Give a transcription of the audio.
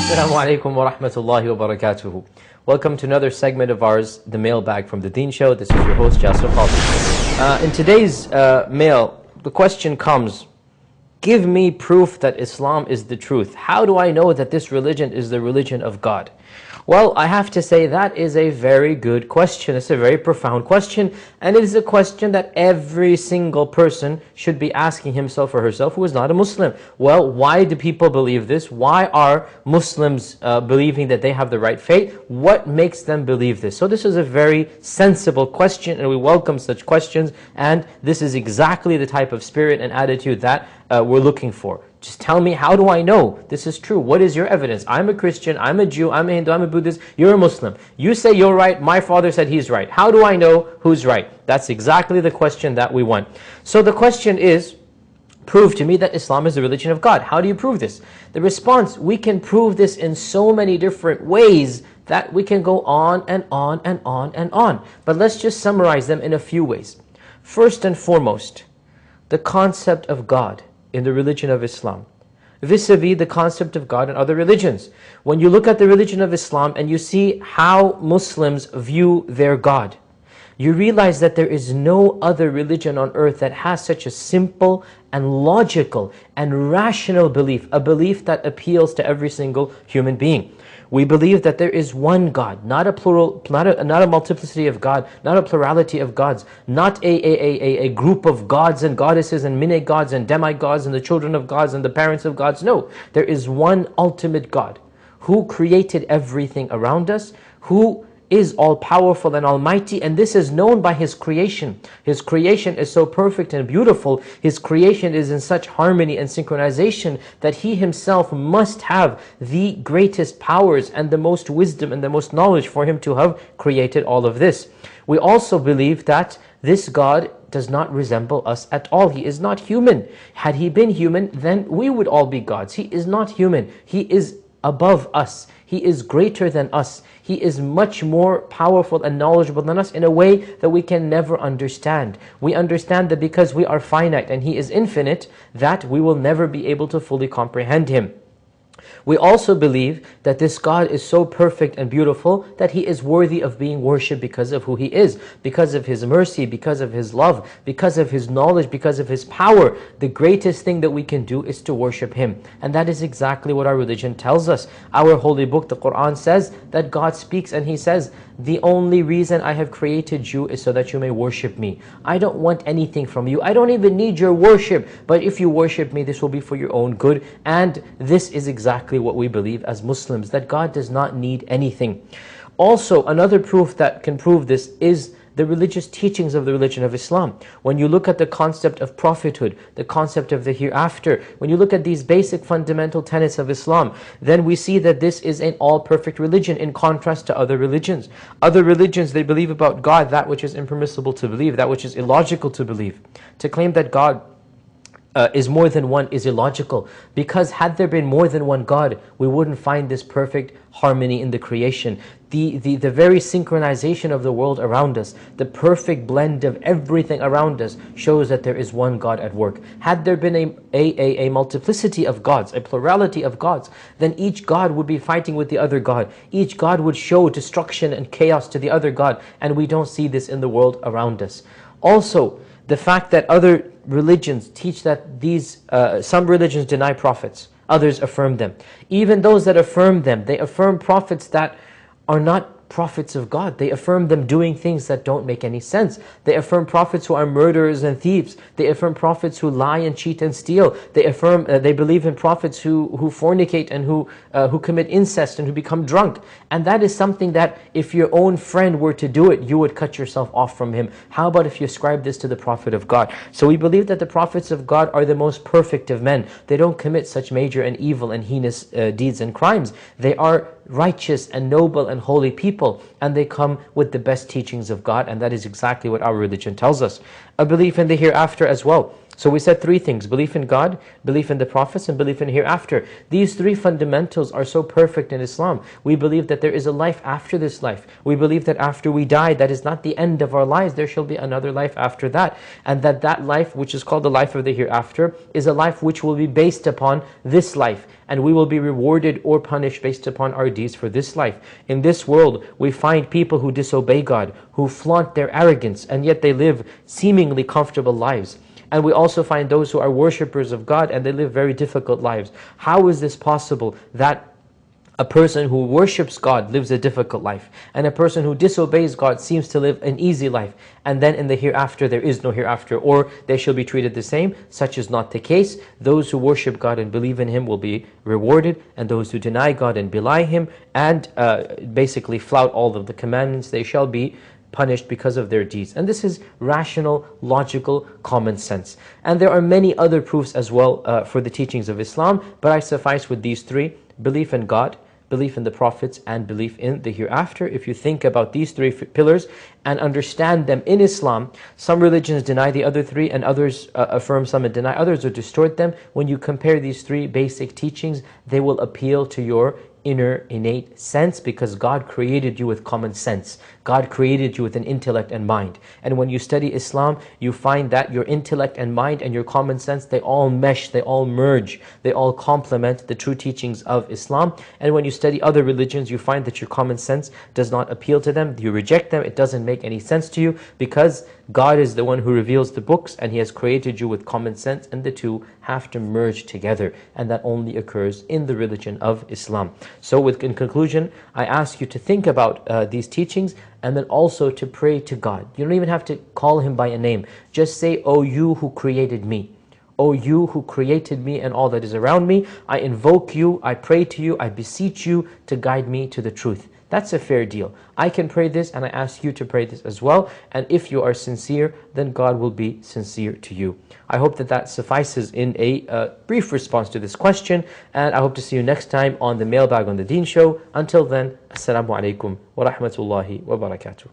Assalamu alaikum wa rahmatullahi wa barakatuhu. Welcome to another segment of ours, The Mailbag from the Deen Show. This is your host, Yasir Qadhi. In today's mail, the question comes, give me proof that Islam is the truth. How do I know that this religion is the religion of God? Well, I have to say that is a very good question. It's a very profound question, and it is a question that every single person should be asking himself or herself who is not a Muslim. Well, why do people believe this? Why are Muslims believing that they have the right faith? What makes them believe this? So this is a very sensible question, and we welcome such questions, and this is exactly the type of spirit and attitude that we're looking for. Just tell me, how do I know this is true? What is your evidence? I'm a Christian, I'm a Jew, I'm a Hindu, I'm a Buddhist, you're a Muslim. You say you're right, my father said he's right. How do I know who's right? That's exactly the question that we want. So the question is, prove to me that Islam is the religion of God. How do you prove this? The response, we can prove this in so many different ways that we can go on and on and on and on. But let's just summarize them in a few ways. First and foremost, the concept of God in the religion of Islam, vis-a-vis the concept of God in other religions. When you look at the religion of Islam and you see how Muslims view their God, you realize that there is no other religion on earth that has such a simple and logical and rational belief, a belief that appeals to every single human being. We believe that there is one God, not a plural, not a multiplicity of God, not a plurality of gods, not a group of gods and goddesses and mini-gods and demigods and the children of gods and the parents of gods. No, there is one ultimate God who created everything around us, who is all-powerful and almighty, and this is known by His creation. His creation is so perfect and beautiful, His creation is in such harmony and synchronization that He Himself must have the greatest powers and the most wisdom and the most knowledge for Him to have created all of this. We also believe that this God does not resemble us at all. He is not human. Had He been human, then we would all be gods. He is not human. He is above us. He is greater than us. He is much more powerful and knowledgeable than us in a way that we can never understand. We understand that because we are finite and He is infinite, that we will never be able to fully comprehend Him. We also believe that this God is so perfect and beautiful that He is worthy of being worshipped because of who He is, because of His mercy, because of His love, because of His knowledge, because of His power. The greatest thing that we can do is to worship Him. And that is exactly what our religion tells us. Our holy book, the Quran, says that God speaks and He says, the only reason I have created you is so that you may worship me. I don't want anything from you. I don't even need your worship. But if you worship me, this will be for your own good. And this is exactly what we believe as Muslims, that God does not need anything. Also, another proof that can prove this is the religious teachings of the religion of Islam. When you look at the concept of prophethood, the concept of the hereafter, when you look at these basic fundamental tenets of Islam, then we see that this is an all-perfect religion in contrast to other religions. Other religions, they believe about God that which is impermissible to believe, that which is illogical to believe. To claim that God is more than one is illogical, because had there been more than one God, we wouldn't find this perfect harmony in the creation. The very synchronization of the world around us, the perfect blend of everything around us shows that there is one God at work. Had there been a multiplicity of gods, a plurality of gods, then each God would be fighting with the other God. Each God would show destruction and chaos to the other God, and we don't see this in the world around us. Also, the fact that other religions teach that some religions deny prophets, others affirm them. Even those that affirm them, they affirm prophets that are not prophets of God. They affirm them doing things that don't make any sense. They affirm prophets who are murderers and thieves. They affirm prophets who lie and cheat and steal. They affirm, they believe in prophets who fornicate and who commit incest and who become drunk. And that is something that if your own friend were to do it, you would cut yourself off from him. How about if you ascribe this to the Prophet of God? So we believe that the prophets of God are the most perfect of men. They don't commit such major and evil and heinous deeds and crimes. They are righteous and noble and holy people, and they come with the best teachings of God, and that is exactly what our religion tells us. A belief in the hereafter as well. So we said three things: belief in God, belief in the prophets, and belief in hereafter. These three fundamentals are so perfect in Islam. We believe that there is a life after this life. We believe that after we die, that is not the end of our lives. There shall be another life after that. And that that life, which is called the life of the hereafter, is a life which will be based upon this life. And we will be rewarded or punished based upon our deeds for this life. In this world, we find people who disobey God, who flaunt their arrogance, and yet they live seemingly comfortable lives. And we also find those who are worshippers of God and they live very difficult lives. How is this possible that a person who worships God lives a difficult life, and a person who disobeys God seems to live an easy life, and then in the hereafter there is no hereafter, or they shall be treated the same? Such is not the case. Those who worship God and believe in Him will be rewarded, and those who deny God and belie Him and basically flout all of the commandments, they shall be punished because of their deeds. And this is rational, logical, common sense. And there are many other proofs as well for the teachings of Islam, but I suffice with these three: belief in God, belief in the prophets, and belief in the hereafter. If you think about these three pillars and understand them in Islam, some religions deny the other three, and others affirm some and deny others or distort them. When you compare these three basic teachings, they will appeal to your inner innate sense, because God created you with common sense. God created you with an intellect and mind. And when you study Islam, you find that your intellect and mind and your common sense, they all mesh, they all merge, they all complement the true teachings of Islam. And when you study other religions, you find that your common sense does not appeal to them. You reject them. It doesn't make any sense to you, because God is the one who reveals the books, and He has created you with common sense, and the two have to merge together, and that only occurs in the religion of Islam. So in conclusion, I ask you to think about these teachings, and then also to pray to God. You don't even have to call Him by a name. Just say, "O you who created me. O you who created me and all that is around me, I invoke you, I pray to you, I beseech you to guide me to the truth." That's a fair deal. I can pray this, and I ask you to pray this as well. And if you are sincere, then God will be sincere to you. I hope that that suffices in a brief response to this question. And I hope to see you next time on the Mailbag on the Deen Show. Until then, Assalamu alaikum wa rahmatullahi wa barakatuh.